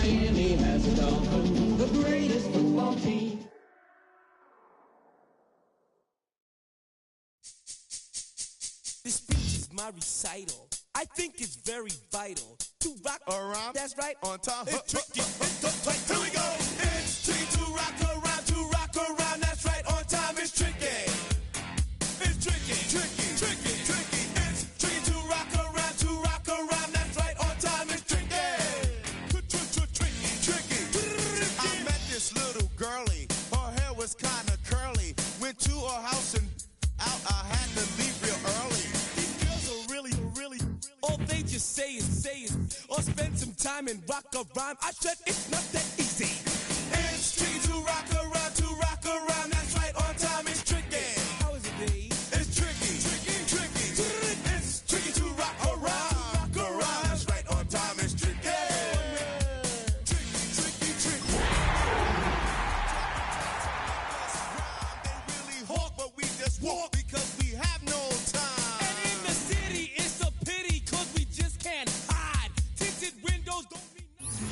Miami has a Dolphin, the greatest football team. This speech is my recital. I think it's very vital to rock around. That's right. On time. It's tricky. Here we go. It's tricky to rock around. To rock around. That's right. On time. It's tricky. It's tricky. Tricky. Tricky. Tricky. It's tricky to rock around. To rock around. That's right. On time. It's tricky. Tricky. Tricky. I met this little girlie. Her hair was kind of curly. Went to her house and out. I had to leave real early. These girls are really. All they just say is, or spend some time and rock a rhyme. I said it's not that easy. It's tricky to rock around. To rock around. That's right. On time. It's tricky. How is it, Dave? It's tricky. Tricky. It's tricky to rock around. Rock around. That's right. On time. It's tricky. Tricky. They really hawk, but we just walk because we have no time. And in the city, it's a pity, cause we just can't hide. Tinted windows don't mean nothing.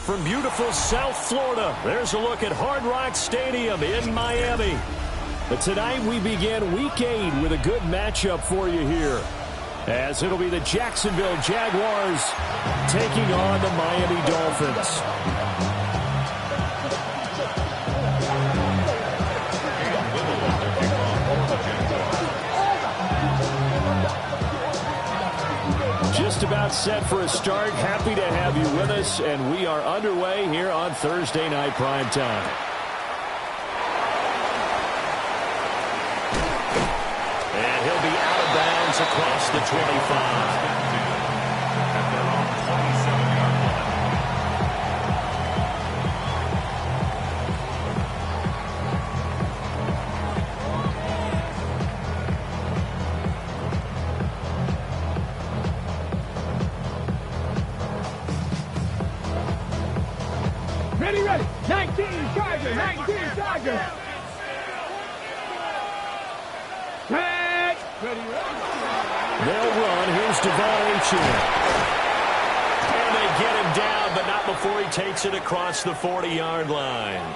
From beautiful South Florida, there's a look at Hard Rock Stadium in Miami. But tonight we begin Week 8 with a good matchup for you here, as it'll be the Jacksonville Jaguars taking on the Miami Dolphins. Just about set for a start. Happy to have you with us, and we are underway here on Thursday Night Primetime. And he'll be out of bounds across the 25. Ready. 19 Chargers. Ready. They'll run. Here's Devon Achane. And they get him down, but not before he takes it across the 40-yard line.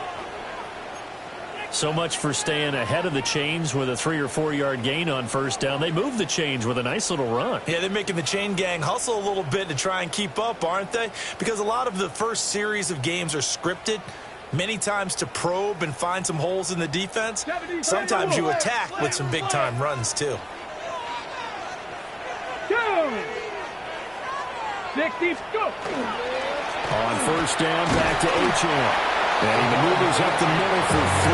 So much for staying ahead of the chains with a 3 or 4 yard gain on first down. They move the chains with a nice little run. Yeah, they're making the chain gang hustle a little bit to try and keep up, aren't they? Because a lot of the first series of games are scripted, many times to probe and find some holes in the defense. Sometimes you attack with some big-time runs, too. 60, go! On first down, back to Achane. And he maneuvers up the middle for 3,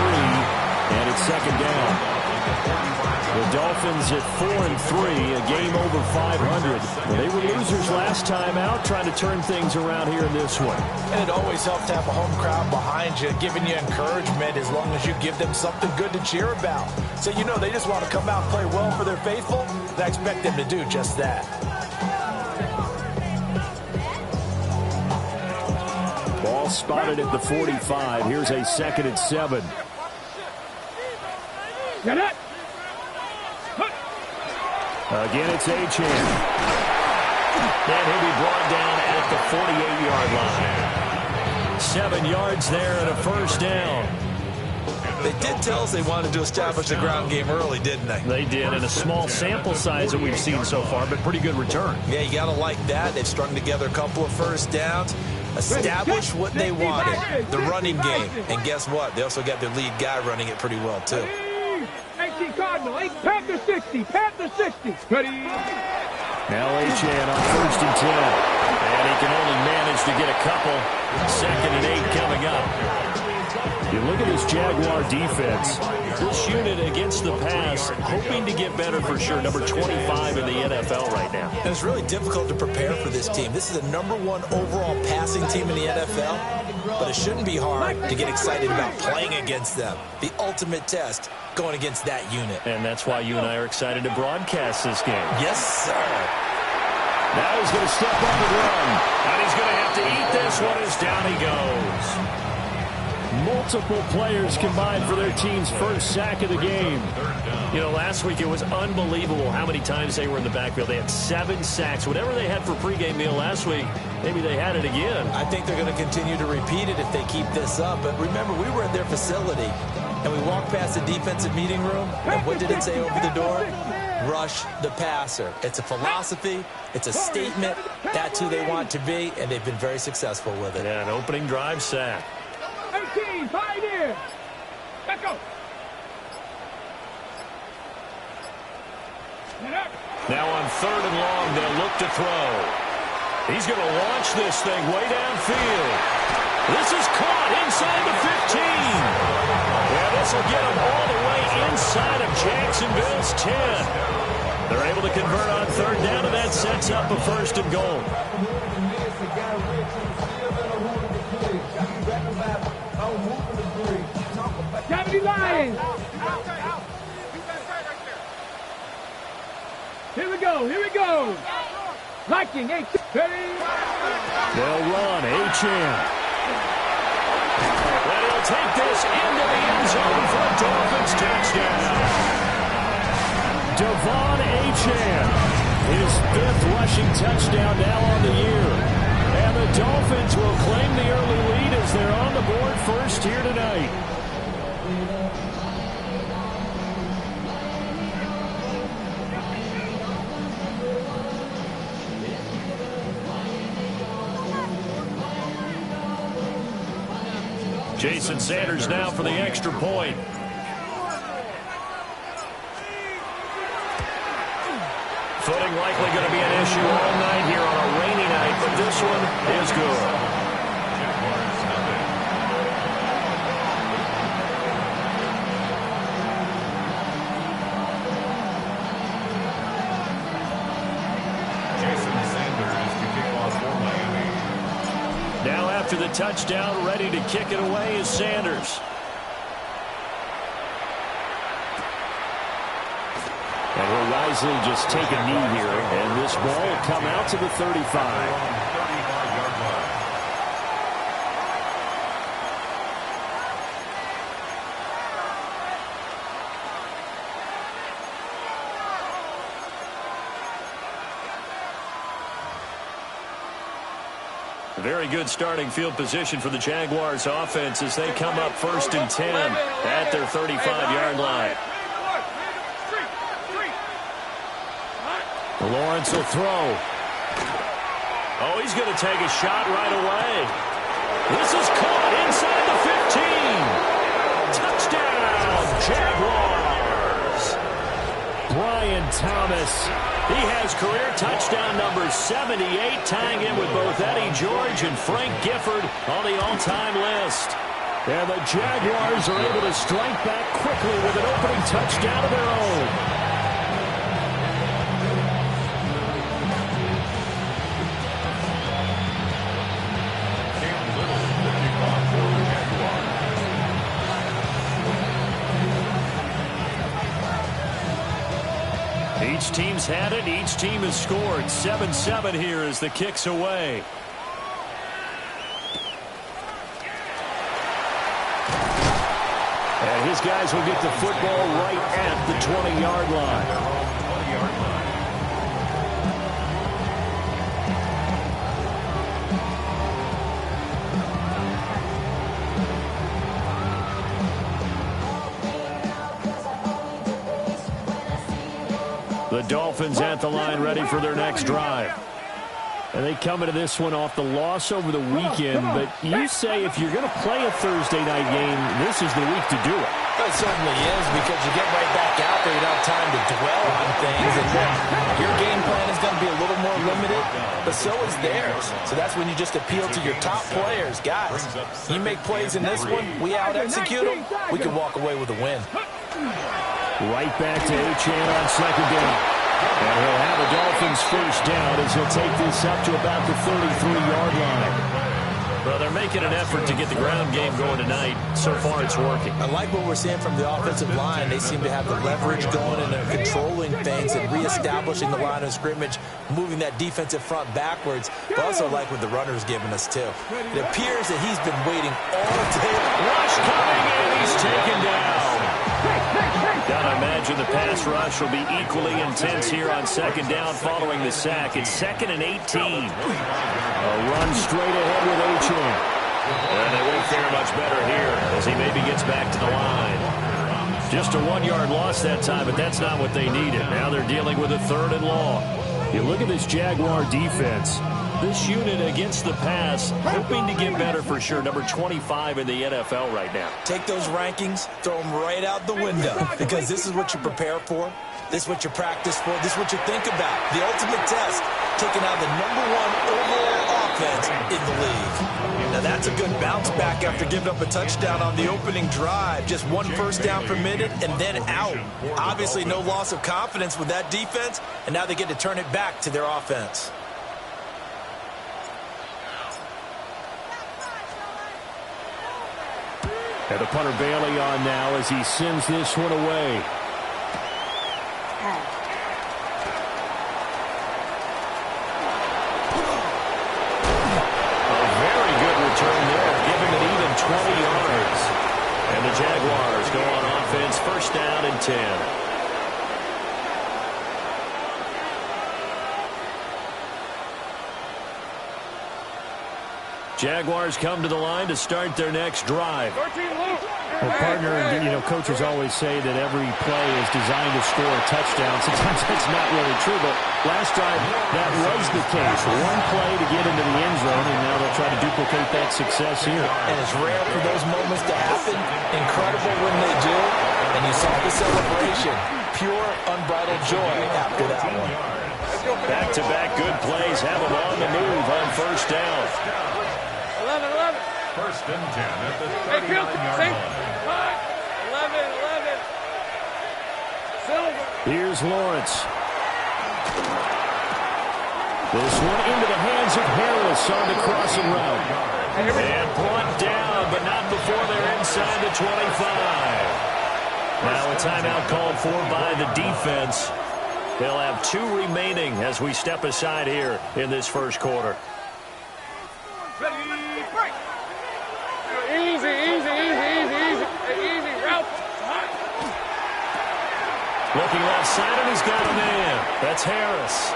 and it's second down. The Dolphins at 4-3, a game over 500. Well, they were losers last time out, trying to turn things around here in this one. And it always helps to have a home crowd behind you, giving you encouragement as long as you give them something good to cheer about. So you know they just want to come out and play well for their faithful, and I expect them to do just that. Ball spotted at the 45. Here's a 2nd and 7. Get it! Again, it's Achane. And he'll be brought down at the 48-yard line. 7 yards there and a first down. They did tell us they wanted to establish the ground game early, didn't they? They did, and a small sample size that we've seen so far, but pretty good return. Yeah, you got to like that. They've strung together a couple of first downs, established what they wanted, the running game. And guess what? They also got their lead guy running it pretty well, too. 18 Cardinal, 8 Panther 60, Ready. Now Achane on first and 10. And he can only manage to get a couple. 2nd and 8 coming up. You look at this Jaguar defense. This unit against the pass, hoping to get better for sure. Number 25 in the NFL right now. And it's really difficult to prepare for this team. This is the #1 overall passing team in the NFL, but it shouldn't be hard to get excited about playing against them. The ultimate test going against that unit. And that's why you and I are excited to broadcast this game. Yes, sir. Now he's going to step up and run. And he's going to have to eat this one as down he goes. Multiple players combined for their team's first sack of the game. You know, last week it was unbelievable how many times they were in the backfield. They had 7 sacks. Whatever they had for pregame meal last week, maybe they had it again. I think they're going to continue to repeat it if they keep this up. But remember, we were in their facility, and we walked past the defensive meeting room, and what did it say over the door? Rush the passer. It's a philosophy. It's a statement. That's who they want to be, and they've been very successful with it. Yeah, an opening drive sack. 18, pioneer. Let's go. Now on 3rd and long, they'll look to throw. He's going to launch this thing way downfield. This is caught inside the 15. Yeah, this will get him all the way inside of Jacksonville's 10. They're able to convert on 3rd down, and that sets up a 1st and goal. Gravity Lions. Here we go. Here we go. Liking 8. They'll run. Achane. And he'll take this into the end zone for a Dolphins touchdown. Devon Achane, his 5th rushing touchdown now on the year. And the Dolphins will claim the early lead as they're on the board first here tonight. Jason Sanders now for the extra point. Footing likely going to be an issue all night here on a rainy night, but this one is good. Now after the touchdown, ready to kick it away is Sanders. And he'll wisely just take a knee here, and this ball will come out to the 35. Very good starting field position for the Jaguars offense as they come up 1st and 10 at their 35-yard line. Lawrence will throw. Oh, he's going to take a shot right away. This is caught inside the 15. Touchdown, Jaguars. Brian Thomas. He has career touchdown number 78, tying in with both Eddie George and Frank Gifford on the all-time list. And the Jaguars are able to strike back quickly with an opening touchdown of their own. Each team's had it. Each team has scored. 7-7 here as the kick's away. And his guys will get the football right at the 20-yard line. The Dolphins at the line ready for their next drive. And they come into this one off the loss over the weekend, but you say if you're going to play a Thursday night game, this is the week to do it. It certainly is, because you get right back out there, you don't have time to dwell on things, and your game plan is going to be a little more limited, but so is theirs. So that's when you just appeal to your top players. Guys, you make plays in this one, we out-execute them, we can walk away with a win. Right back to Achane on 2nd down. And he'll have a Dolphins first down as he'll take this up to about the 33-yard line. Well, they're making an effort to get the ground game going tonight. So far, it's working. I like what we're seeing from the offensive line. They seem to have the leverage going, and they're controlling things and reestablishing the line of scrimmage, moving that defensive front backwards. But also like what the runner's giving us, too. It appears that he's been waiting all day. Rush coming in. He's taken down. Gotta imagine the pass rush will be equally intense here on second down following the sack. It's 2nd and 18. A run straight ahead with Achane. And they won't fare much better here as he maybe gets back to the line. Just a 1-yard loss that time, but that's not what they needed. Now they're dealing with a 3rd and long. You look at this Jaguar defense. This unit against the pass, hoping to get better for sure. Number 25 in the NFL right now. Take those rankings, throw them right out the window, because this is what you prepare for. This is what you practice for. This is what you think about. The ultimate test, taking out the #1 overall offense in the league. Now that's a good bounce back after giving up a touchdown on the opening drive. Just 1 first down permitted and then out. Obviously no loss of confidence with that defense, and now they get to turn it back to their offense. And the punter Bailey on now as he sends this one away. A very good return there, giving it even 20 yards. And the Jaguars go on offense, 1st down and 10. Jaguars come to the line to start their next drive. Well, partner, coaches always say that every play is designed to score a touchdown. Sometimes that's not really true, but last drive, that was the case. 1 play to get into the end zone, and now they'll try to duplicate that success here. And it's rare for those moments to happen. Incredible when they do. And you saw the celebration. Pure, unbridled joy after that one. Back-to-back good plays have them on the move on 1st down. 1st and 10 at the 39-yard line. 11. Here's Lawrence. This one into the hands of Harris on the crossing route. And brought down, but not before they're inside the 25. Now a timeout called for by the defense. They'll have 2 remaining as we step aside here in this 1st quarter. Easy route. Looking left side, and he's got a man. That's Harris.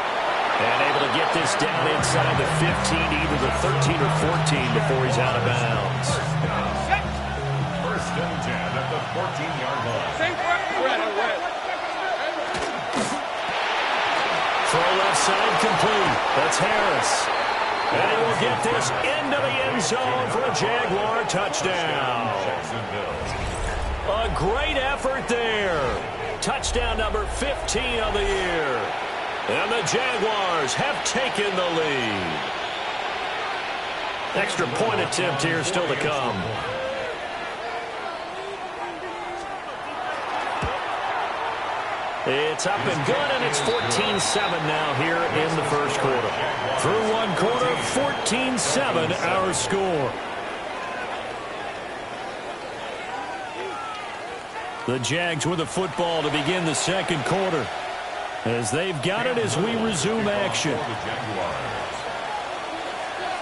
And able to get this down inside the 15, either the 13 or 14 before he's out of bounds. 1st and 10 at the 14-yard line. Throw left side complete. That's Harris. And he will get this into the end zone for a Jaguar touchdown. A great effort there. Touchdown number 15 of the year. And the Jaguars have taken the lead. Extra point attempt here still to come. It's up and good, and it's 14-7 now here in the 1st quarter. Through 1 quarter, 14-7 our score. The Jags with the football to begin the 2nd quarter, as they've got it as we resume action.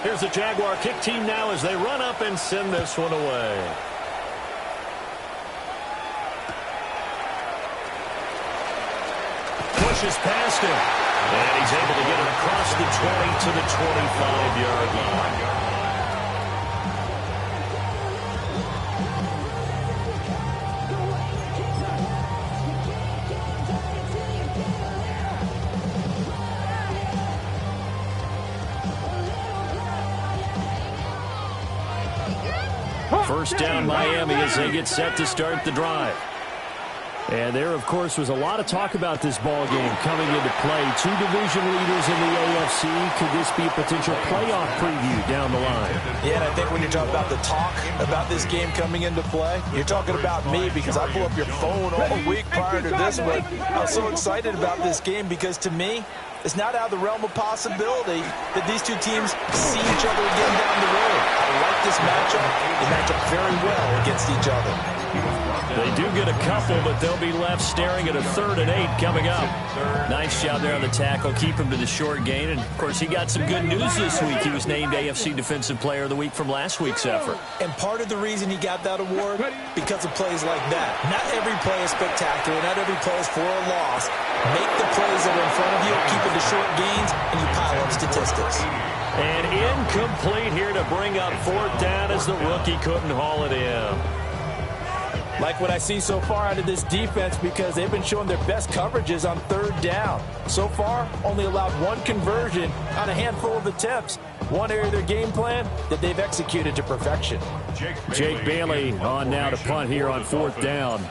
Here's the Jaguar kick team now as they run up and send this one away. Pushes past him, and he's able to get it across the 20 to the 25-yard line. First down Miami as they get set to start the drive. And there, of course, was a lot of talk about this ball game coming into play. Two division leaders in the AFC. Could this be a potential playoff preview down the line? Yeah, and I think when you're talking about the talk about this game coming into play, you're talking about me because I pull up your phone all week prior to this one. I was so excited about this game because, to me, it's not out of the realm of possibility that these two teams see each other again down the road. I like this matchup. They match up very well against each other. They do get a couple, but they'll be left staring at a 3rd and 8 coming up. Nice job there on the tackle. Keep him to the short gain. And, of course, he got some good news this week. He was named AFC Defensive Player of the Week from last week's effort. And part of the reason he got that award, because of plays like that. Not every play is spectacular. Not every play is for a loss. Make the plays that are in front of you, keep it to short gains, and you pile up statistics. And incomplete here to bring up 4th down as the rookie couldn't haul it in. Like what I see so far out of this defense because they've been showing their best coverages on 3rd down. So far, only allowed 1 conversion on a handful of attempts. One area of their game plan that they've executed to perfection. Jake Bailey on now to punt here on 4th down.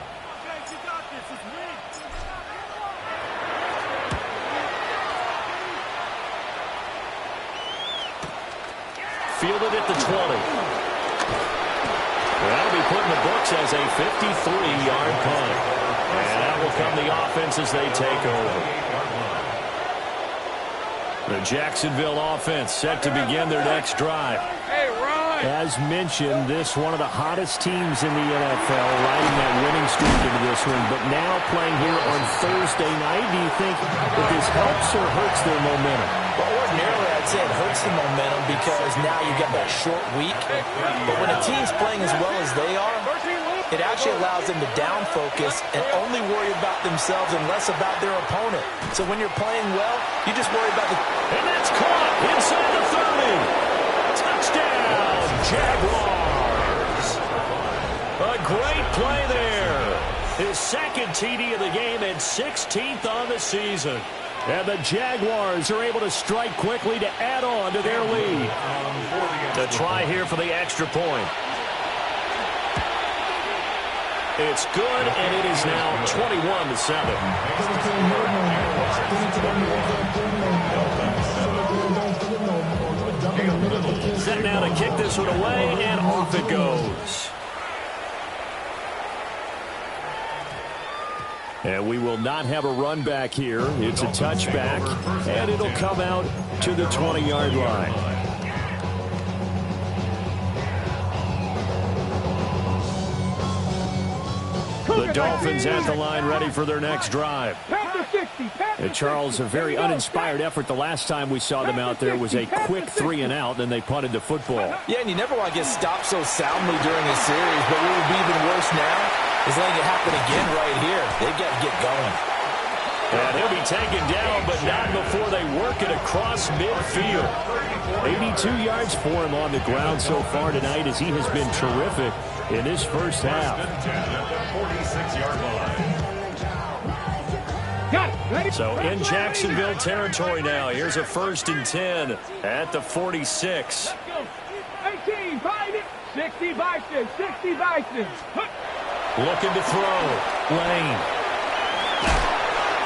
Fielded at the 20. That'll be put in the books as a 53-yard punt. And that will come the offense as they take over. The Jacksonville offense set to begin their next drive. As mentioned, this one of the hottest teams in the NFL, riding that winning streak into this one. But now playing here on Thursday night, do you think that this helps or hurts their momentum? Well, ordinarily, I'd say it hurts the momentum because now you get that short week. But when a team's playing as well as they are, it actually allows them to down focus and only worry about themselves and less about their opponent. So when you're playing well, you just worry about the... And that's caught inside the 30. Touchdown, Jaguars. A great play there. His 2nd TD of the game and 16th on the season. And the Jaguars are able to strike quickly to add on to their lead. The try here for the extra point. It's good, and it is now 21-7. Set now to kick this one away, and off it goes. And we will not have a run back here. It's a touchback, and it'll come out to the 20-yard line. The Dolphins at the line, ready for their next drive. Charles, a very uninspired effort. The last time we saw them out there was a quick 3-and-out, then they punted the football. Yeah, and you never want to get stopped so soundly during a series, but what would be even worse now is letting it happen again right here. They've got to get going. And he'll be taken down, but not before they work it across midfield. 82 yards for him on the ground so far tonight as he has been terrific in this first half. So in Jacksonville territory now. Here's a 1st and 10 at the 46. 18, 60 Bison, 60 Bison. Looking to throw. Lane.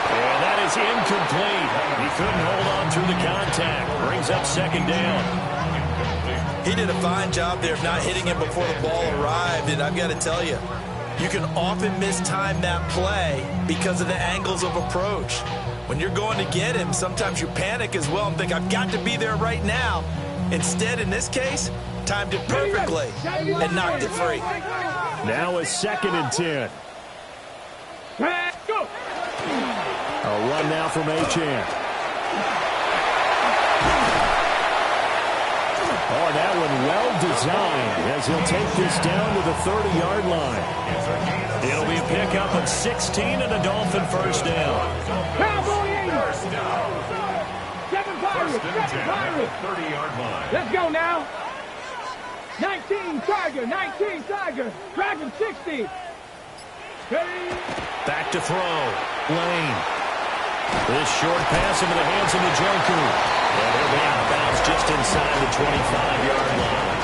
And that is incomplete. He couldn't hold on through the contact. Brings up 2nd down. He did a fine job there of not hitting him before the ball arrived, and I've got to tell you, you can often mistime that play because of the angles of approach. When you're going to get him, sometimes you panic as well and think, I've got to be there right now. Instead, in this case, timed it perfectly and knocked it free. Now a 2nd and 10. Go. A run now from Achane. Oh, that one well designed as he'll take this down to the 30-yard line. It'll be a pickup of 16 and a Dolphin 1st down. Cowboy 7 Pirates, 7 Pirates. 30-yard line. Let's go now. 19 Tiger, 19 Tiger. Dragon 60. Back to throw. Lane. This short pass into the hands of Njoku. And he'll be out of bounds just inside the 25-yard line.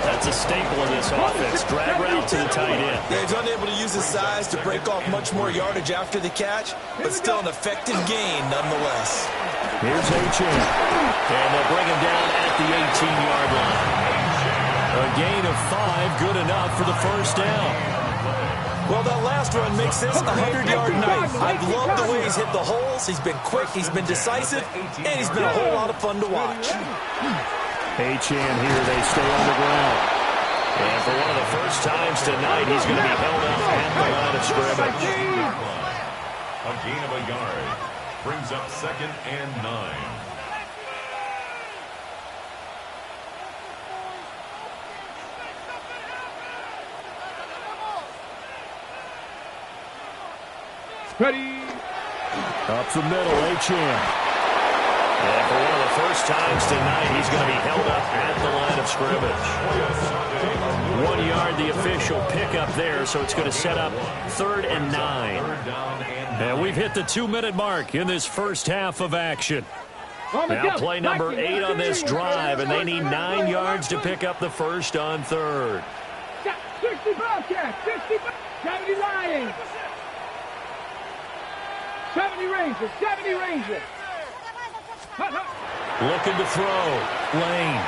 That That's a staple of this offense. Drag route to the tight end. Yeah, he's unable to use his size to break off much more yardage after the catch, but still an effective gain nonetheless. Here's H.M. And they'll bring him down at the 18-yard line. A gain of 5, good enough for the first down. Well, that last run makes this a 100-yard night. I've loved the way he's hit the holes. He's been quick, he's been decisive, and he's been a whole lot of fun to watch. H.M. here, they stay on the ground. And for one of the first times tonight, he's going to be held up at the line of scrimmage. A gain of a yard brings up 2nd and 9. Ready. Up the middle, H.M. And for one of the first times tonight, he's going to be held up at the line of scrimmage. 1 yard, the official pickup there, so it's going to set up 3rd and 9. And we've hit the 2-minute mark in this first half of action. Now play number 8 on this drive, and they need 9 yards to pick up the first on 3rd. 60 Bobcats, 60 70 Lions. 70 Rangers, 70 Rangers. Looking to throw. Lane.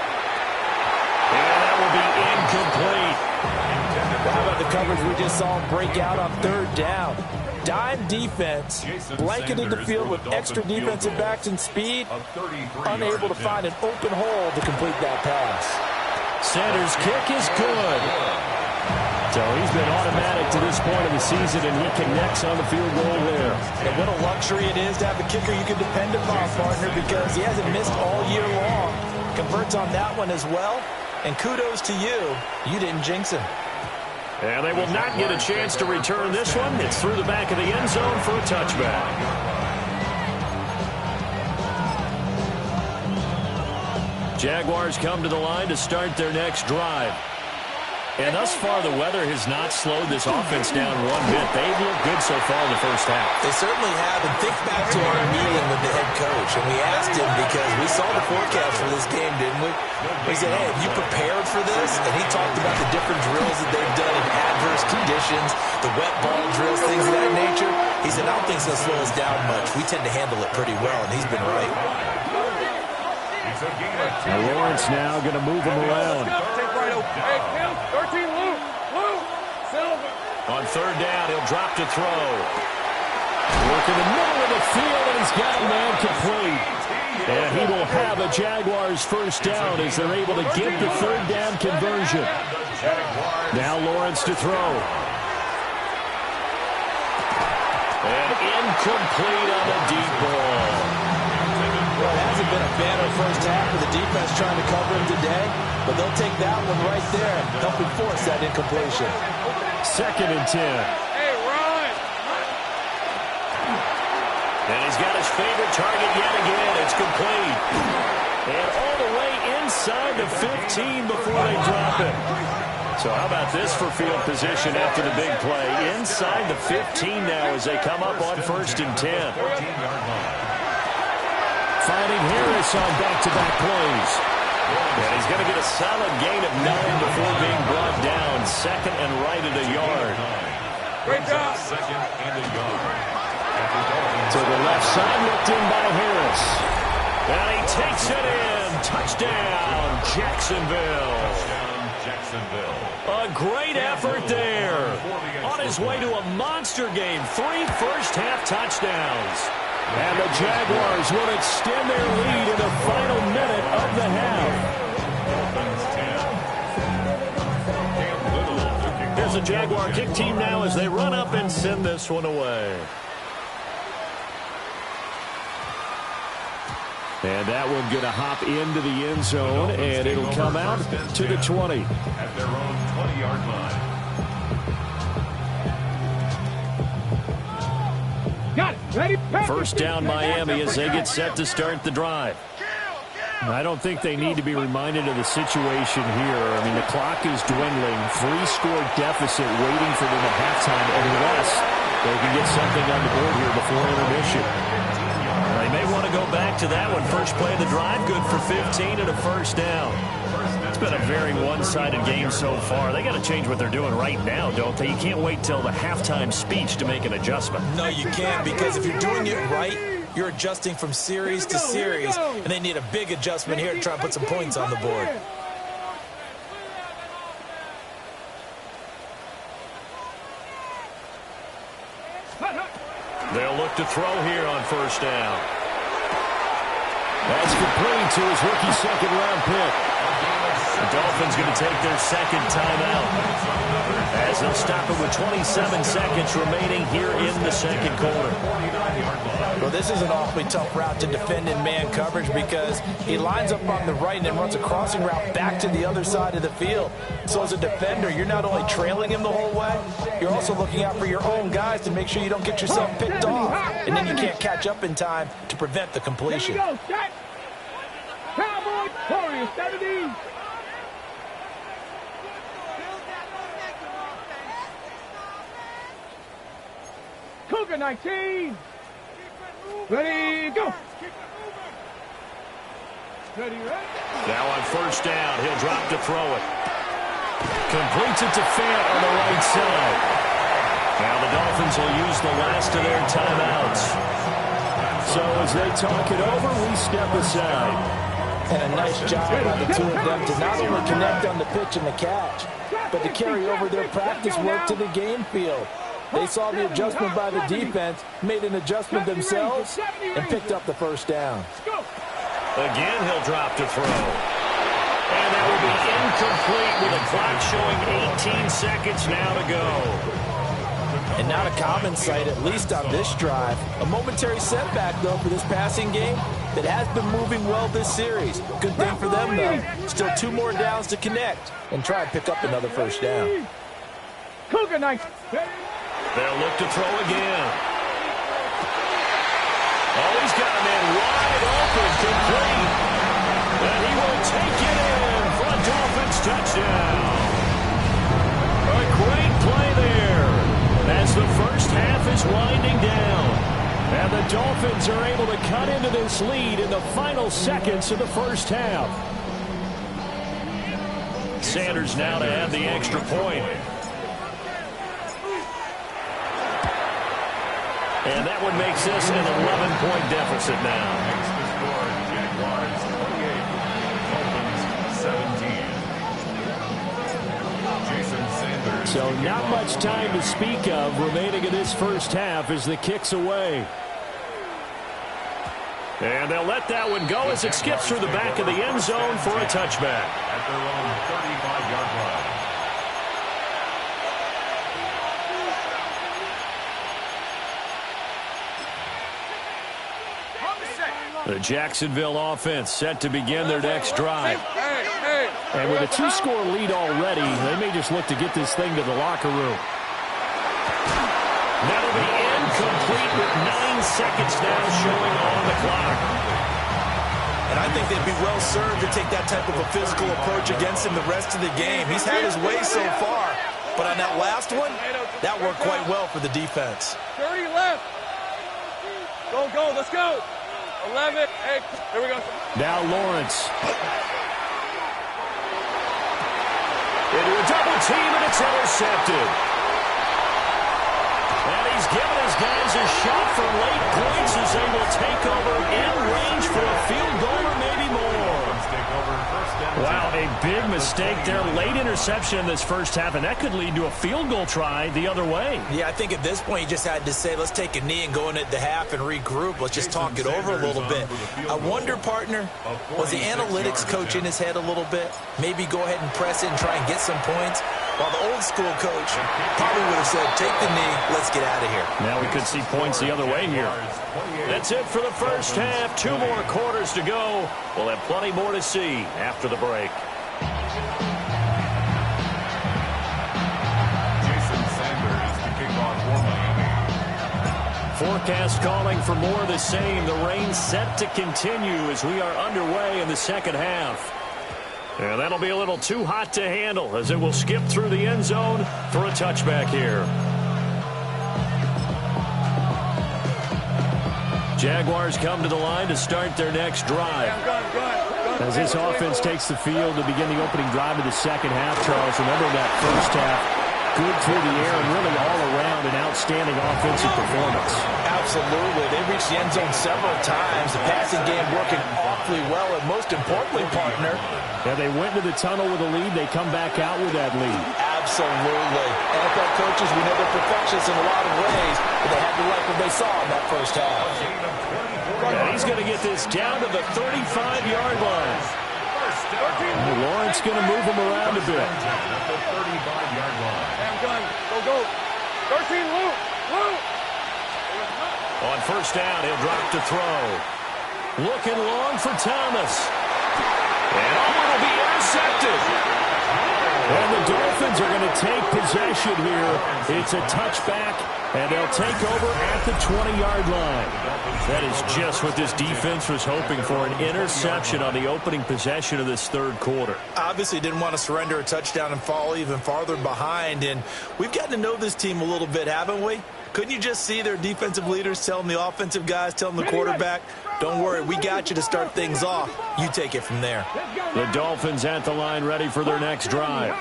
And that will be incomplete. How about the coverage we just saw him break out on 3rd down? Dime defense, blanketed the field with extra defensive backs and speed, unable to find an open hole to complete that pass. Sanders' kick is good. So he's been automatic to this point of the season, and he connects on the field goal there. And what a luxury it is to have a kicker you can depend upon, partner, because he hasn't missed all year long. Converts on that one as well. And kudos to you. You didn't jinx him. And they will not get a chance to return this one. It's through the back of the end zone for a touchback. Jaguars come to the line to start their next drive. And thus far, the weather has not slowed this offense down one bit. They've looked good so far in the first half. They certainly have. And think back to our meeting with the head coach. And we asked him because we saw the forecast for this game, didn't we? We said, hey, have you prepared for this? And he talked about the different drills that they've done in adverse conditions, the wet ball drills, things of that nature. He said, I don't think it's going to slow us down much. We tend to handle it pretty well, and he's been right. Now Lawrence now going to move him around. On 3rd down, he'll drop to throw. Work in the middle of the field, and he's got a man complete. And he will have a Jaguars first down as they're able to get the 3rd down conversion. Now Lawrence to throw. And incomplete on the deep ball. Well, it hasn't been a banner first half with the defense trying to cover him today, but they'll take that one right there, helping force that incompletion. 2nd and 10. Hey, run! And he's got his favorite target yet again. It's complete. And all the way inside the 15 before they drop it. So how about this for field position after the big play? Inside the 15 now as they come up on 1st and 10. Finding Harris on back-to-back plays. And he's going to get a solid gain of 9 before being brought down. 2nd and right at a yard. Great job. 2nd and a yard. To the left side, looked in by Harris. And he takes it in. Touchdown, Jacksonville. A great effort there. On his way to a monster game. 3 first-half touchdowns. And the Jaguars will extend their lead in the final minute of the half. Here's the Jaguar kick team now as they run up and send this one away. And that one going to hop into the end zone, and it'll come out to the 20. At their own 20-yard line. Got it. Ready? First down Miami as they get set to start the drive. I don't think they need to be reminded of the situation here. I mean, the clock is dwindling. 3-score deficit waiting for them at halftime unless they can get something on the board here before intermission. They may want to go back back to that one. First play of the drive, good for 15 and a first down. It's been a very one-sided game so far. They got to change what they're doing right now, don't they? You can't wait till the halftime speech to make an adjustment. No, you can't, because if you're doing it right, you're adjusting from series to series, and they need a big adjustment here to try and put some points on the board. They'll look to throw here on first down. That's complete to his rookie second-round pick. The Dolphins going to take their second timeout as they'll stop it with 27 seconds remaining here in the second quarter. Well, this is an awfully tough route to defend in man coverage because he lines up on the right and then runs a crossing route back to the other side of the field. So as a defender, you're not only trailing him the whole way, you're also looking out for your own guys to make sure you don't get yourself picked off. And then you can't catch up in time to prevent the completion. Here we go, set. Cowboy Warriors, 70. Cougar 19. Ready, go. Ready, ready. Now on first down, he'll drop to throw it. Completes it to Fant on the right side. Now the Dolphins will use the last of their timeouts. So as they talk it over, we step aside. And a nice job by the two of them to not only connect on the pitch and the catch, but to carry over their practice work to the game field. They saw the adjustment by the defense, made an adjustment themselves, and picked up the first down. Again, he'll drop to throw. And that will be incomplete with a clock showing 18 seconds now to go. And not a common sight, at least on this drive. A momentary setback, though, for this passing game that has been moving well this series. Good thing for them, though. Still 2 more downs to connect and try and pick up another first down. Cougar 9. They'll look to throw again. Oh, he's got a man wide open, complete. And he will take it in for a Dolphins touchdown. A great play there as the first half is winding down. And the Dolphins are able to cut into this lead in the final seconds of the first half. Sanders now to add the extra point. And that one makes this an 11-point deficit now. Jaguars 28, Dolphins 17. Jason Sanders. So not much time to speak of remaining in this first half as the kick's away. And they'll let that one go as it skips through the back of the end zone for a touchback. At their own 35-yard line. The Jacksonville offense set to begin their next drive. And with a 2-score lead already, they may just look to get this thing to the locker room. That'll be incomplete with 9 seconds now showing on the clock. And I think they'd be well served to take that type of a physical approach against him the rest of the game. He's had his way so far, but on that last one, that worked quite well for the defense. 30 left. Go, go, let's go. 11, 8, here we go. Now Lawrence. Into a double team, and it's intercepted. And he's given his guys a shot for late points as they will take over in range for a field goal or maybe more. Wow, a big mistake there. Late interception in this first half, and that could lead to a field goal try the other way. Yeah, I think at this point you just had to say, let's take a knee and go into the half and regroup. Let's just talk it over a little bit. I wonder, partner, was the analytics coach in his head a little bit? Maybe go ahead and press it and try and get some points? While the old school coach probably would have said, take the knee, let's get out of here. Now we could see points the other way here. That's it for the first half. 2 more quarters to go. We'll have plenty more to see after the break. Jason Sanders to kick off for Miami. Forecast calling for more of the same. The rain set to continue as we are underway in the second half. And that'll be a little too hot to handle as it will skip through the end zone for a touchback here. Jaguars come to the line to start their next drive. As this offense takes the field to begin the opening drive of the second half, Charles, remember that first half, good through the air and really all around an outstanding offensive performance. Absolutely. They reached the end zone several times. The passing game working awfully well, and most importantly, partner. Yeah, they went to the tunnel with a lead. They come back out with that lead. Absolutely. NFL coaches, we know they're perfectionists in a lot of ways, but they had to like what they saw in that first half. And he's going to get this down to the 35-yard line. And Lawrence going to move him around a bit. The 35-yard line. Go. 13, Luke. On first down, he'll drop to throw. Looking long for Thomas. And it'll be intercepted. And the Dolphins are going to take possession here. It's a touchback, and they'll take over at the 20-yard line. That is just what this defense was hoping for, an interception on the opening possession of this third quarter. Obviously didn't want to surrender a touchdown and fall even farther behind, and we've gotten to know this team a little bit, haven't we? Couldn't you just see their defensive leaders telling the offensive guys, telling the quarterback, don't worry, we got you to start things off. You take it from there. The Dolphins at the line ready for their next drive.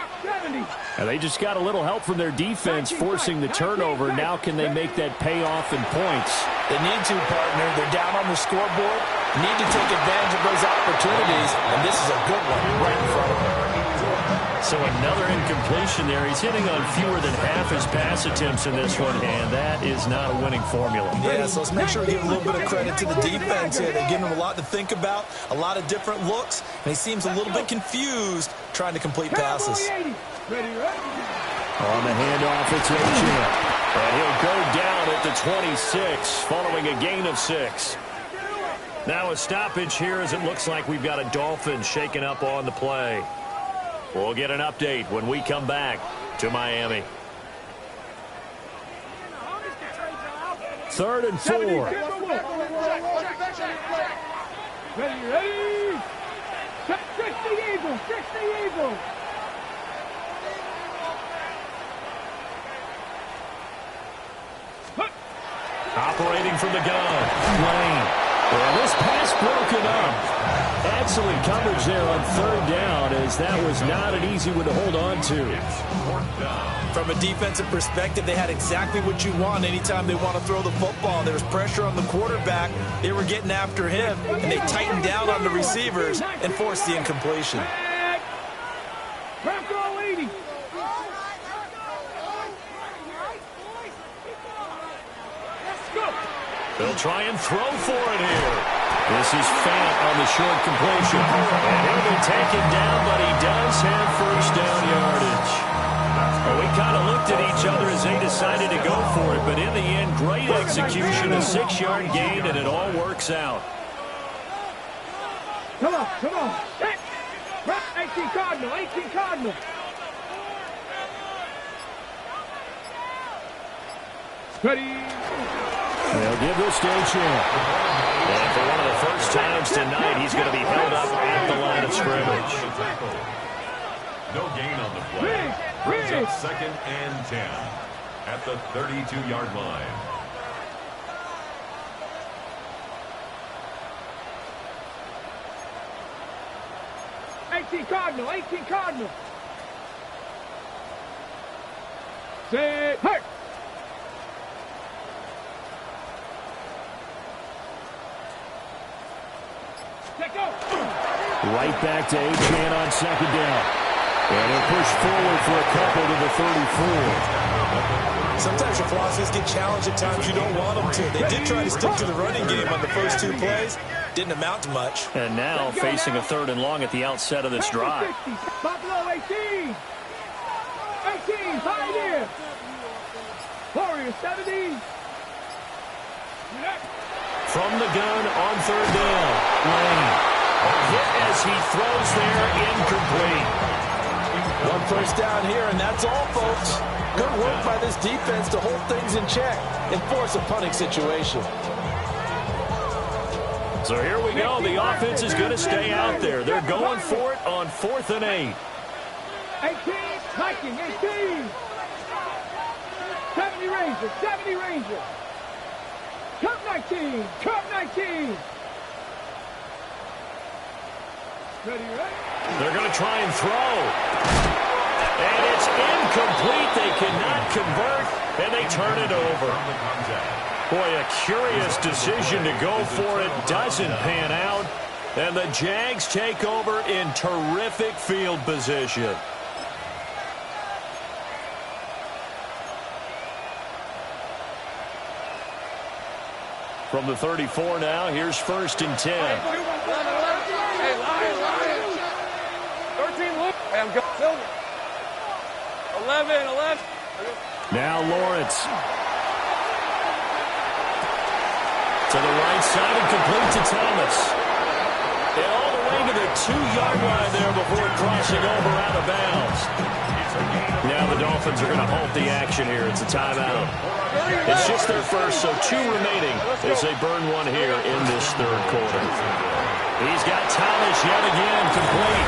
And they just got a little help from their defense forcing the turnover. Now can they make that payoff in points? They need to, partner. They're down on the scoreboard. Need to take advantage of those opportunities, and this is a good one right in front of them. So another incompletion there. He's hitting on fewer than half his pass attempts in this one, and that is not a winning formula. Yeah, so let's make sure we give a little bit of credit to the defense here. They're giving him a lot to think about, a lot of different looks, and he seems a little bit confused trying to complete passes. On the handoff, it's Achane. And he'll go down at the 26, following a gain of 6. Now a stoppage here as it looks like we've got a Dolphin shaken up on the play. We'll get an update when we come back to Miami. 3rd and 4. Ready. 60 Eagles. Operating from the gun. Lane. Well, this pass broken up. Excellent coverage there on 3rd down, as that was not an easy one to hold on to. From a defensive perspective, they had exactly what you want anytime they want to throw the football. There was pressure on the quarterback. They were getting after him, and they tightened down on the receivers and forced the incompletion. They'll try and throw for it here. This is Fant on the short completion. And he'll be taken down, but he does have first down yardage. Well, we kind of looked at each other as they decided to go for it, but in the end, great execution, a 6-yard gain, and it all works out. Come on. 18 Cardinal. Ready. They'll give this to Achane. And for one of the first times tonight, he's going to be held up at the line of scrimmage. No gain on the play. Brings up 2nd and 10 at the 32-yard line. Eighteen Cardinal. Set. Hurt. Right back to Achane on 2nd down. And he'll push forward for a couple to the 34. Sometimes your philosophies get challenged at times you don't want them to. They did try to stick to the running game on the first 2 plays. Didn't amount to much. And now facing a 3rd and long at the outset of this drive. Buffalo 18, Pioneer. Warriors 70. From the gun on 3rd down. Lane. Hit as he throws there, incomplete. 1 first down here, and that's all, folks. Good work by this defense to hold things in check and force a punting situation. So here we go. The offense is going to stay out there. They're going for it on 4th and 8. 18, Viking, 18. 70 Rangers. Cup 19. Cup 19. Ready, ready? They're going to try and throw. And it's incomplete. They cannot convert, and they turn it over. Boy, a curious decision to go for it. Doesn't pan out. And the Jags take over in terrific field position. From the 34 now, here's 1st and 10. Hey, Lion. 13, look. Hey, I'm going. 11. Now Lawrence. To the right side and complete to Thomas. And all the way to the 2-yard line there before crossing over out of bounds. Now the Dolphins are going to halt the action here. It's a timeout. It's just their first, so 2 remaining as they burn one here in this 3rd quarter. He's got Thomas yet again complete.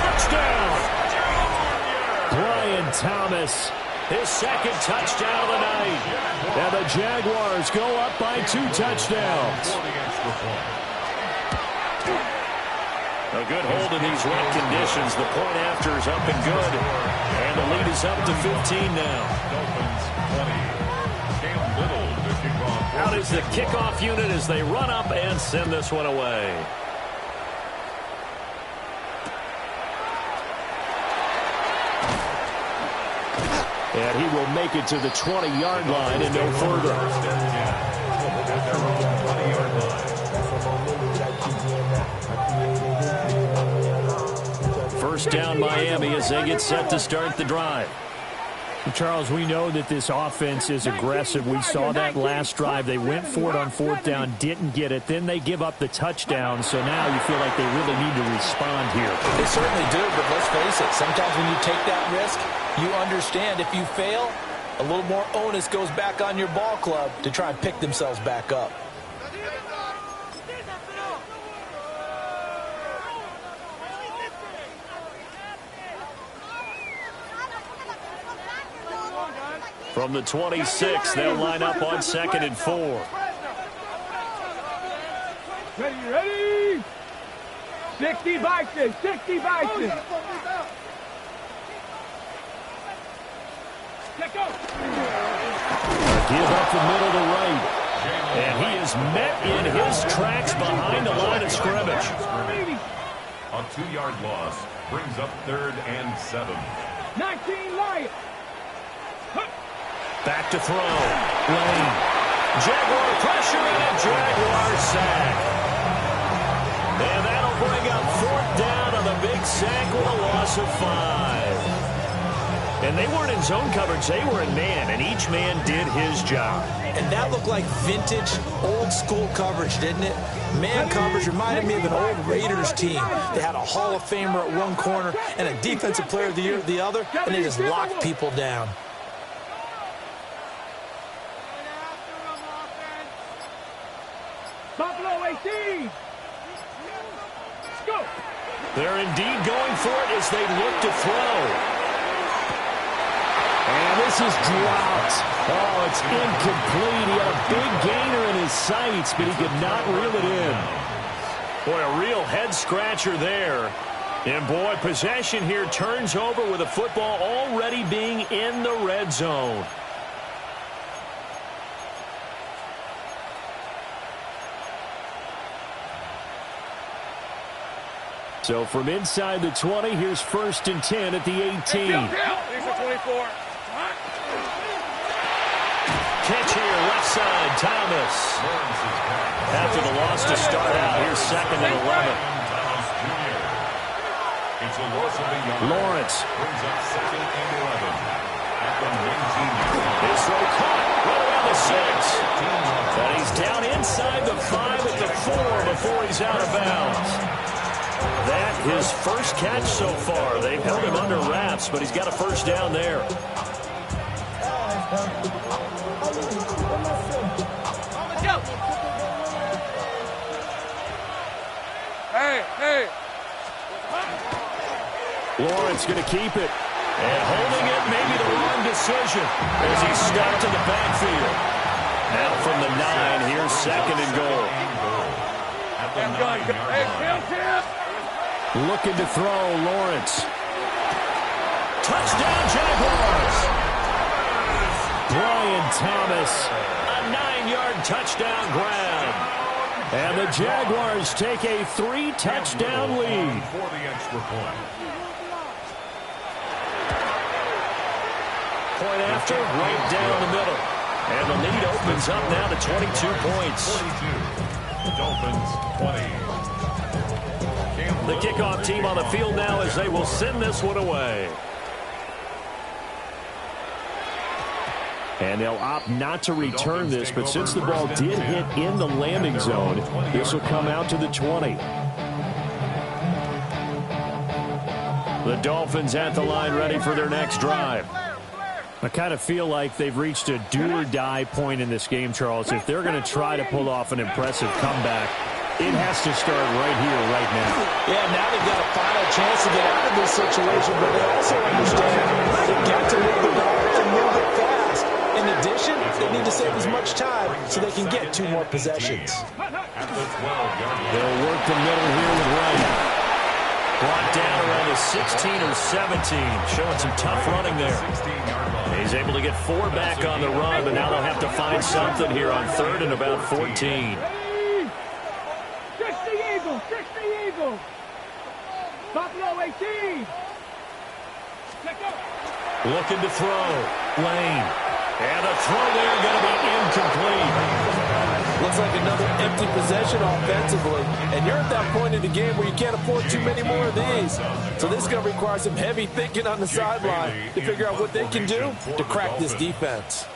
Touchdown! Brian Thomas, his 2nd touchdown of the night. And the Jaguars go up by 2 touchdowns. A good hold in these wet conditions. The point after is up and good. And the lead is up to 15 now. Out is the kickoff unit as they run up and send this one away. And he will make it to the 20-yard line and no further. First down Miami as they get set to start the drive. Charles, we know that this offense is aggressive. We saw that last drive. They went for it on 4th down, didn't get it. Then they give up the touchdown. So now you feel like they really need to respond here. They certainly do, but let's face it. Sometimes when you take that risk, you understand if you fail, a little more onus goes back on your ball club to try and pick themselves back up. From the 26, they'll line up on 2nd and 4. Ready? 60 Bison. Check go. Give up the middle to right. And he is met in his tracks behind the line of scrimmage. A 2-yard loss brings up 3rd and 7. 19 Lions. Back to throw. Lane. Jaguar pressure and a Jaguar sack. And that'll bring up 4th down on the big sack with a loss of 5. And they weren't in zone coverage. They were in man, and each man did his job. And that looked like vintage, old-school coverage, didn't it? Man coverage reminded me of an old Raiders team. They had a Hall of Famer at one corner and a Defensive Player of the Year at the other, and they just locked people down. Buffalo 18. Let's go. They're indeed going for it as they look to throw. And this is dropped. Oh, it's incomplete. He had a big gainer in his sights, but he could not reel it in. Boy, a real head-scratcher there. And, boy, possession here turns over with the football already being in the red zone. So from inside the 20, here's 1st and 10 at the 18. These are 24. Catch here, left side, Thomas. After the loss to start out, here's 2nd and 11. Lawrence. Brings up 2nd and 11. At the 19. His throw caught right around the 6. And he's down inside the 5 at the 4 before he's out of bounds. That his first catch so far. They've held him under wraps, but he's got a first down there. Hey. Lawrence going to keep it. And holding it may be the wrong decision as he's stuck to the backfield. Now from the 9, here's 2nd and goal. At the 9-yard line. Looking to throw, Lawrence. Touchdown, Jaguars! Brian Thomas. A 9-yard touchdown grab. And the Jaguars take a 3-touchdown lead. For the extra point. Point after, right down the middle. And the lead opens up now to 22 points. 42. Dolphins 20. The kickoff team on the field now as they will send this one away. And they'll opt not to return this, but since the ball did hit in the landing zone, this will come out to the 20. The Dolphins at the line ready for their next drive. I kind of feel like they've reached a do-or-die point in this game, Charles. If they're going to try to pull off an impressive comeback, it has to start right here, right now. Yeah, now they've got a final chance to get out of this situation, but they also understand they've got to move the ball and move it fast. In addition, they need to save as much time so they can get 2 more possessions. At the 12-yard line. They'll work the middle here with Ryan. Brought down around the 16 or 17, showing some tough running there. 16-yard line. He's able to get 4 back on the run, but now they'll have to find something here on 3rd and about 14. 60 Eagles, 60 Eagles. Buffalo 18. Looking to throw. Lane. And the throw there going to be incomplete. Looks like another empty possession offensively. And you're at that point in the game where you can't afford too many more of these. So this is going to require some heavy thinking on the sideline to figure out what they can do to crack this defense.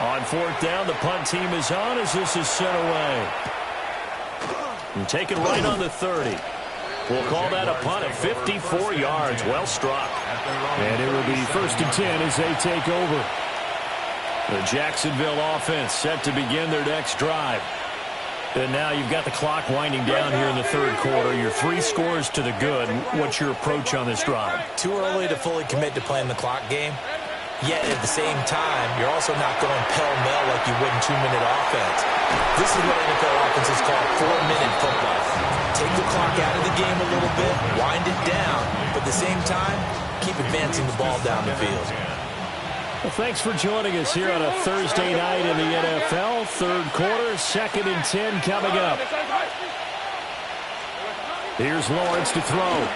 On 4th down, the punt team is on as this is sent away. And taken right on the 30. We'll call that a punt at 54 yards. Well struck. And it will be 1st and 10 as they take over. The Jacksonville offense set to begin their next drive. And now you've got the clock winding down here in the 3rd quarter. Your 3 scores to the good. What's your approach on this drive? Too early to fully commit to playing the clock game. Yet at the same time, you're also not going pell-mell like you would in 2-minute offense. This is what NFL offenses call 4-minute football. Take the clock out of the game a little bit, wind it down, but at the same time, keep advancing the ball down the field. Well, thanks for joining us here on a Thursday night in the NFL. 3rd quarter, 2nd and 10 coming up. Here's Lawrence to throw.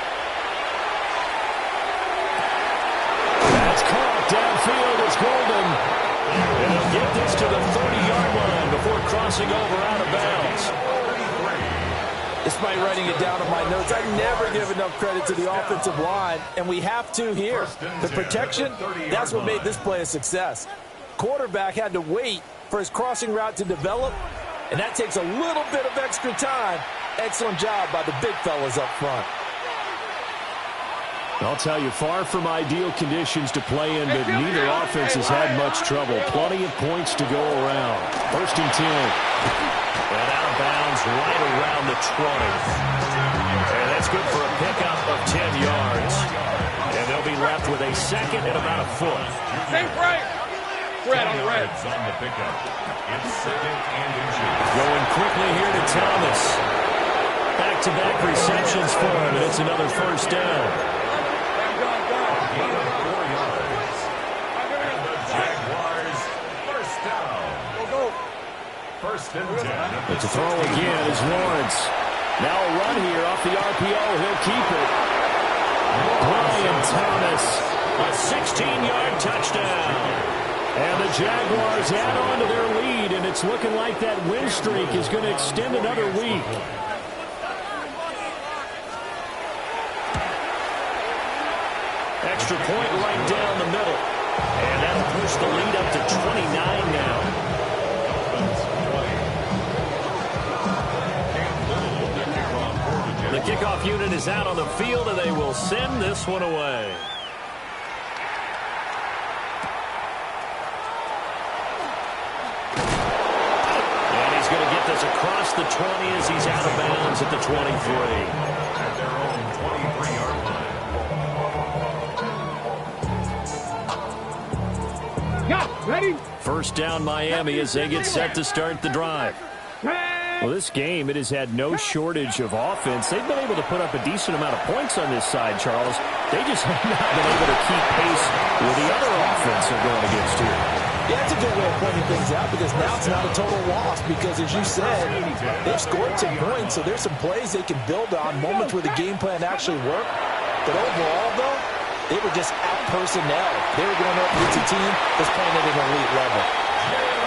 That's caught downfield. It's Golden. And he'll get this to the 30-yard line before crossing over out of bounds. Despite writing it down in my notes, I never give enough credit to the offensive line, and we have to here. The protection, that's what made this play a success. Quarterback had to wait for his crossing route to develop, and that takes a little bit of extra time. Excellent job by the big fellas up front. I'll tell you, far from ideal conditions to play in, but neither offense has had much trouble. Plenty of points to go around. 1st and 10. And out of bounds right around the 20. And that's good for a pickup of 10 yards. And they'll be left with a 2nd and about a foot. Same right. Red on the red. On the pickup. It's 2nd and inches. Going quickly here to Thomas. Back-to-back receptions for him, and it's another 1st down. Gain of 4 yards. And the Jaguars, 1st down. 1st and 10. But to throw again is Lawrence. Now a run here off the RPO. He'll keep it. Brian Thomas. A 16-yard touchdown. And the Jaguars add on to their lead, and it's looking like that win streak is going to extend another week. Extra point right down the middle. And that'll push the lead up to 29 now. The kickoff unit is out on the field, and they will send this one away. And he's going to get this across the 20 as he's out of bounds at the 23. At their own 23-yard line. Go. Ready? First down Miami as they get set to start the drive. Well, this game, it has had no shortage of offense. They've been able to put up a decent amount of points on this side, Charles. They just have not been able to keep pace with the other offense they're going against here. Yeah, that's a good way of pointing things out because now it's not a total loss because, as you said, they've scored some points, so there's some plays they can build on, moments where the game plan actually worked. But overall, though, they were just out-personnel. They were going up against a team that's playing at an elite level.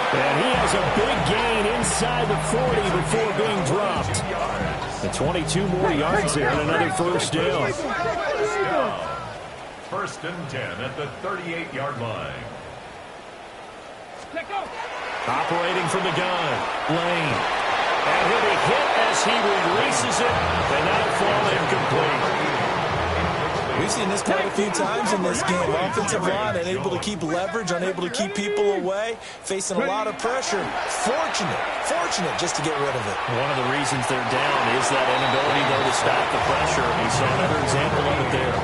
And he has a big gain inside the 40 before being dropped. And 22 more yards there and another first down. First and 10 at the 38-yard line. Operating from the gun, Lane. And he'll be hit as he releases it, and that'll fall incomplete. We've seen this quite a few times in this game. Offensive line unable to keep leverage, unable to keep people away, facing a lot of pressure. Fortunate just to get rid of it. One of the reasons they're down is that inability, though, to stop the pressure. We saw another example of it there.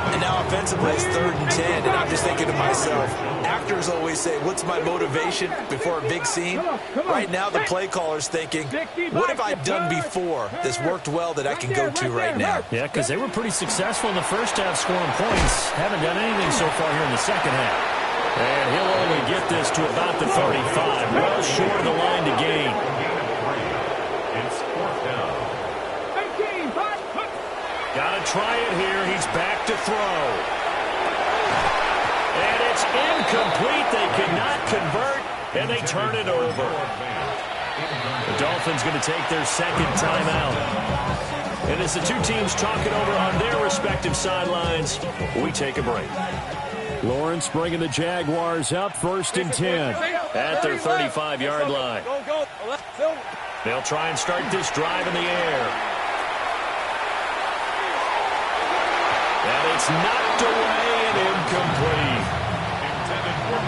And now offensively, it's 3rd and 10, and I'm just thinking to myself, actors always say, what's my motivation before a big scene? Right now, the play caller's thinking, what have I done before that's worked well that I can go to right now? Yeah, because they were pretty successful in the first half scoring points. Haven't done anything so far here in the second half. And he'll only get this to about the 35. Well short of the line to gain. It's 4th down. Got to try it here. He's back to throw. And it's incomplete. They cannot convert, and they turn it over. The Dolphins going to take their second timeout. And as the two teams talk it over on their respective sidelines, we take a break. Lawrence bringing the Jaguars up, 1st and 10 at their 35-yard line. They'll try and start this drive in the air. And it's knocked away and incomplete.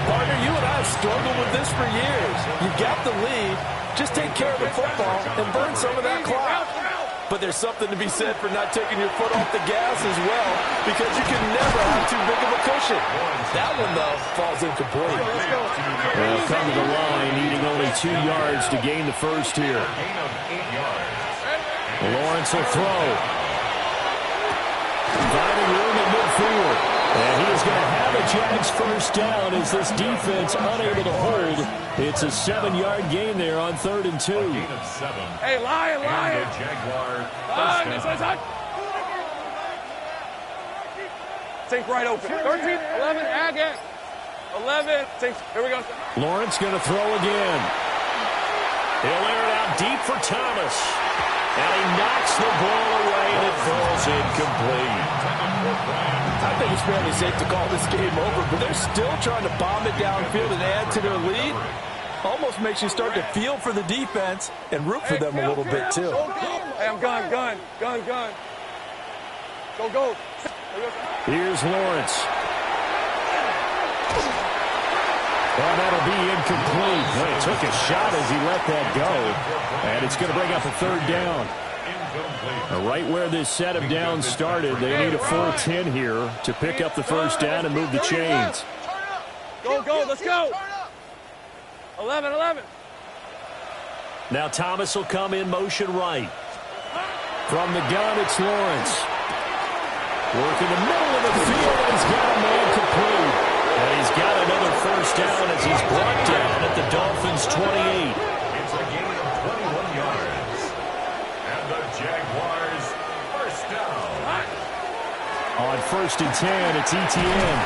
Partner, you and I have struggled with this for years. You've got the lead. Just take care of the football and burn some of that clock. But there's something to be said for not taking your foot off the gas as well, because you can never have too big of a cushion. That one, though, falls incomplete. They'll come to the line, needing only 2 yards to gain the first here. Lawrence will throw. Finding room in midfield. And he is going to have a Jags first down as this defense unable to hold. It's a 7-yard gain there on 3rd and 2. Hey, Lion! Take right open. 13, 11, Agate. 11. Here we go. Lawrence going to throw again. He'll air it out deep for Thomas. And he knocks the ball away and it falls incomplete. I think it's fairly safe to call this game over, but they're still trying to bomb it downfield and add to their lead. Almost makes you start to feel for the defense and root for them a little bit, too. Hey, I'm gun. Go. Here's Lawrence. Well, that'll be incomplete. Well, he took a shot as he let that go. And it's going to bring up a 3rd down. Right where this set of downs started, they need a full 10 here to pick up the first down and move the chains. Go, let's go. 11. Now Thomas will come in motion right. From the gun, it's Lawrence. Working the middle of the field, and he's got a man complete. And he's got another first down as he's brought down at the Dolphins' 28. It's a gain of 21 yards. And the Jaguars first down. On 1st and 10, it's ETN.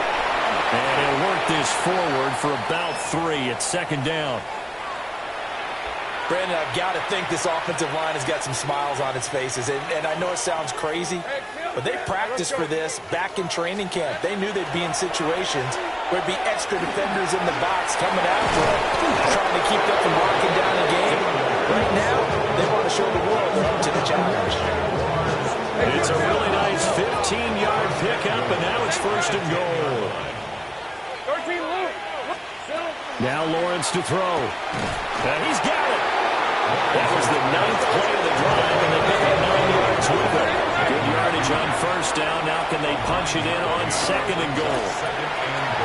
And he'll work this forward for about 3 at 2nd down. Brandon, I've got to think this offensive line has got some smiles on its faces. And I know it sounds crazy, but they practiced for this back in training camp. They knew they'd be in situations where there'd be extra defenders in the box coming after them, trying to keep them from locking down the game. Right now, they want to show the world they're up to the challenge. It's a really nice 15-yard pickup, and now it's 1st and goal. 13, Luke. Now Lawrence to throw. And he's got it. That was the 9th play of the drive, and they pick up 9 yards with it. Good yardage on first down. Now can they punch it in on 2nd and goal?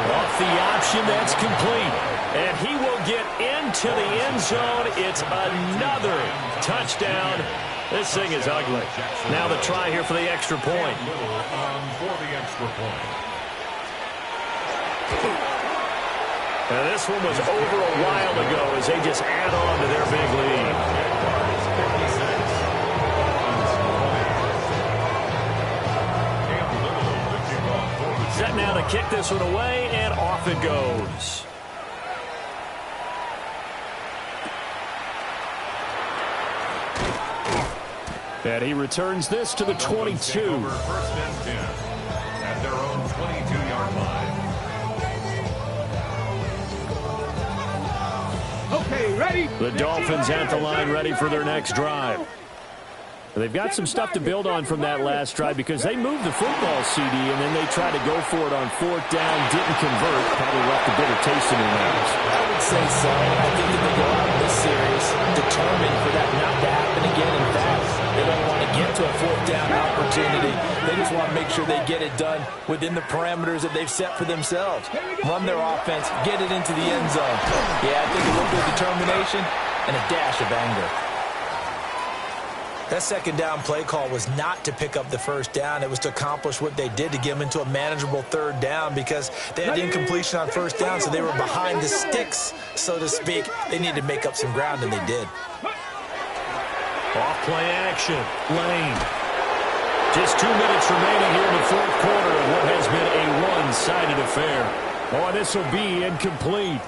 Off the option, that's complete. And he will get into the end zone. It's another touchdown. This thing is ugly. Now the try here for the extra point. For the extra point. Now this one was over a while ago as they just add on to their big lead. Set now to kick this one away, and off it goes. And he returns this to the 22. First and 10 at their own 22-yard line. Okay, ready? The Dolphins at the line, ready for their next drive. They've got some stuff to build on from that last drive because they moved the football, CD, and then they tried to go for it on fourth down, didn't convert, probably left a bitter taste in their mouths. I would say so. I think that they go out of this series determined for that not to happen again. In fact, they don't want to get to a fourth down opportunity. They just want to make sure they get it done within the parameters that they've set for themselves. Run their offense, get it into the end zone. Yeah, I think a little bit of determination and a dash of anger. That second down play call was not to pick up the first down. It was to accomplish what they did to get them into a manageable third down because they had incompletion on first down, so they were behind the sticks, so to speak. They needed to make up some ground, and they did. Off play action. Lane. Just 2 minutes remaining here in the fourth quarter of what has been a one-sided affair. Oh, this will be incomplete.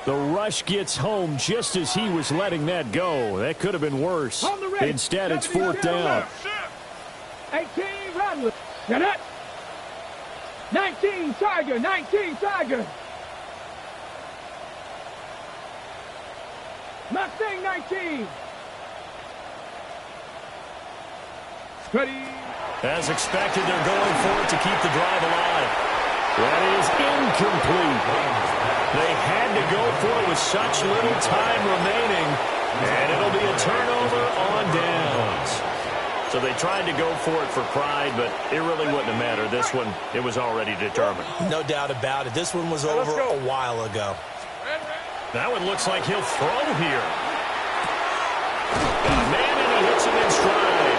The rush gets home just as he was letting that go. That could have been worse. Instead, it's fourth down. 18, Rattler. Get it. 19, Tiger. 19, Tiger. Mustang 19. Ready. As expected, they're going for it to keep the drive alive. That is incomplete. They had to go for it with such little time remaining, and it'll be a turnover on downs. So they tried to go for it for pride, but it really wouldn't have mattered. This one, it was already determined. No doubt about it. This one was over a while ago. That one looks like he'll throw here. Man, and he hits him in stride.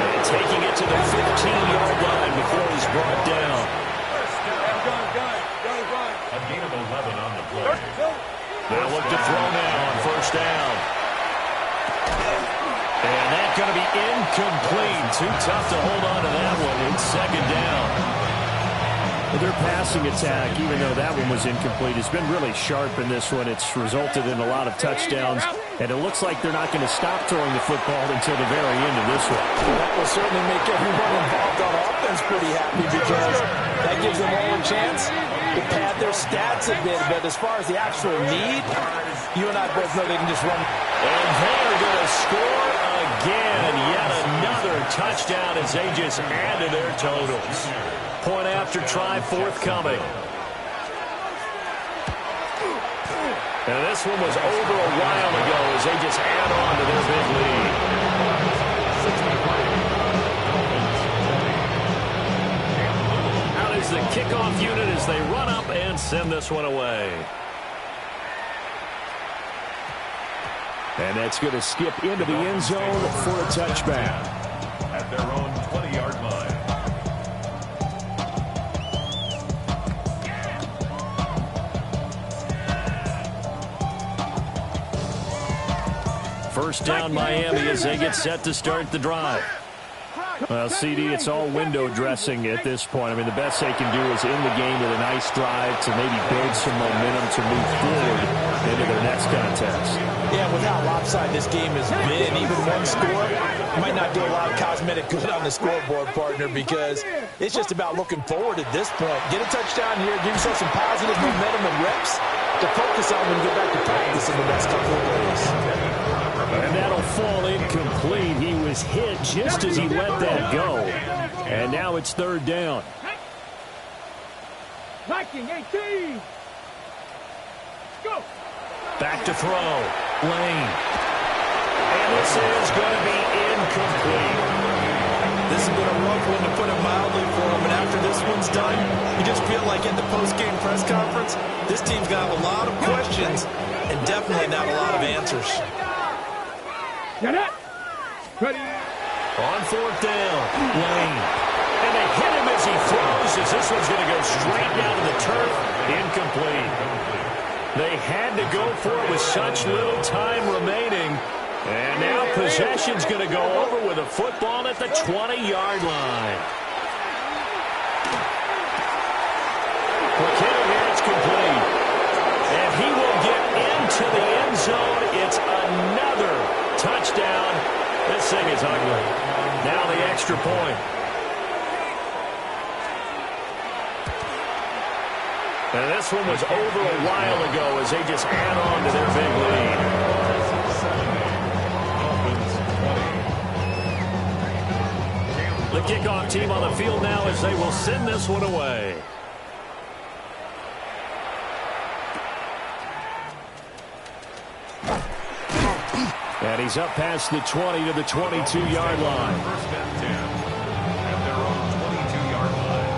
And taking it to the 15-yard line before he's brought down. A gain of 11 on the play. They'll look to throw now on first down. And that's going to be incomplete. Too tough to hold on to that one. It's second down. Their passing attack, even though that one was incomplete, has been really sharp in this one. It's resulted in a lot of touchdowns, and it looks like they're not going to stop throwing the football until the very end of this one. That will certainly make everyone involved on offense pretty happy because that gives them all a chance to pad their stats a bit. But as far as the actual need, you and I both know they can just run. And they're going to score again. Yet another touchdown as they just add to their totals. Point after try forthcoming. And this one was over a while ago as they just add on to their big lead. Out is the kickoff unit as they run up and send this one away. And that's going to skip into the end zone for a touchback. At their own 20-yard line. First down Miami as they get set to start the drive. Well, CD, it's all window dressing at this point. I mean, the best they can do is end the game with a nice drive to maybe build some momentum to move forward into their next contest. Yeah, with how lopsided this game has been, even one score might not do a lot of cosmetic good on the scoreboard, partner, because it's just about looking forward at this point. Get a touchdown here, give yourself some positive momentum and reps to focus on when you get back to practice in the next couple of days. And that'll fall incomplete. He was hit just as he let that go. And now it's third down. Viking 18. Go. Back to throw. Lane. And this is going to be incomplete. This has been a run tough one, to put it mildly, for them. And after this one's done, you just feel like at the post-game press conference, this team's got a lot of questions and definitely not a lot of answers. Get it. Ready. On fourth down, Lane. And they hit him as he throws, as this one's going to go straight down to the turf. Incomplete. They had to go for it with such little time remaining. And now possession's going to go over with a football at the 20-yard line. McKinnon here, it's complete. And he will get into the end zone. It's another touchdown. This thing is ugly. Now the extra point. And this one was over a while ago as they just add on to their big lead. The kickoff team on the field now as they will send this one away. And he's up past the 20 to the 22-yard line. First and 10 at their own 22-yard line.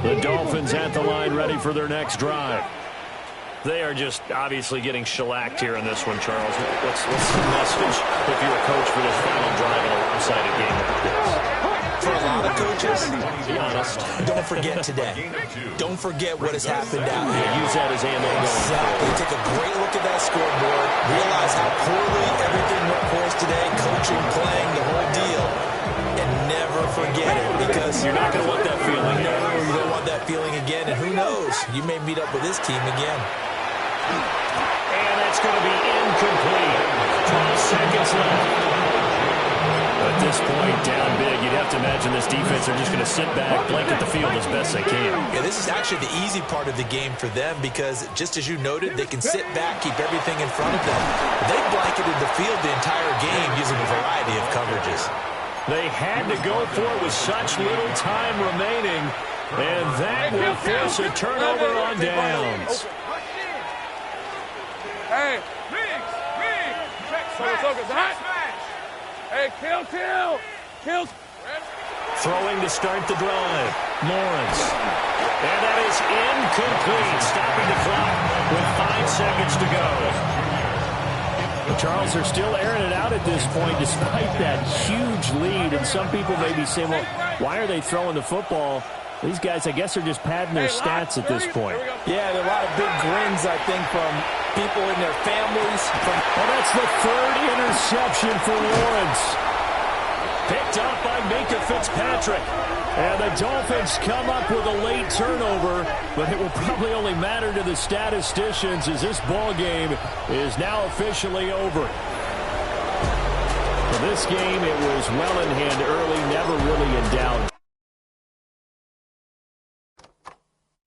The Dolphins at the line, ready for their next drive. They are just obviously getting shellacked here in this one, Charles. What's the message if you're a coach for this final drive in a lopsided game like this? For a lot of coaches, Be honest. don't forget today. Don't forget what has happened out here. Yeah, use that as ammo going Exactly. Take a great look at that scoreboard. Realize how poorly everything went for us today. Coaching, playing, the whole deal. And never forget it, because You're not going to want that feeling. No, you don't want that feeling again. And who knows? You may meet up with this team again. And that's going to be incomplete. 12 seconds left. At this point, down big, you'd have to imagine this defense are just going to sit back, blanket the field as best they can. Yeah, this is actually the easy part of the game for them, because just as you noted, they can sit back, keep everything in front of them. They blanketed the field the entire game using a variety of coverages. They had to go for it with such little time remaining, and that will force a turnover on downs. Hey, Riggs. Hey, kill. Throwing to start the drive, Lawrence. And that is incomplete, stopping the clock with 5 seconds to go. Charles, they're still airing it out at this point despite that huge lead. And some people may be saying, well, why are they throwing the football? These guys, I guess, are just padding their stats at this point. Yeah, there are a lot of big grins, I think, from people and their families. Well, that's the third interception for Lawrence. Picked up by Minka Fitzpatrick. And the Dolphins come up with a late turnover, but it will probably only matter to the statisticians as this ball game is now officially over. For this game, it was well in hand early, never really in doubt.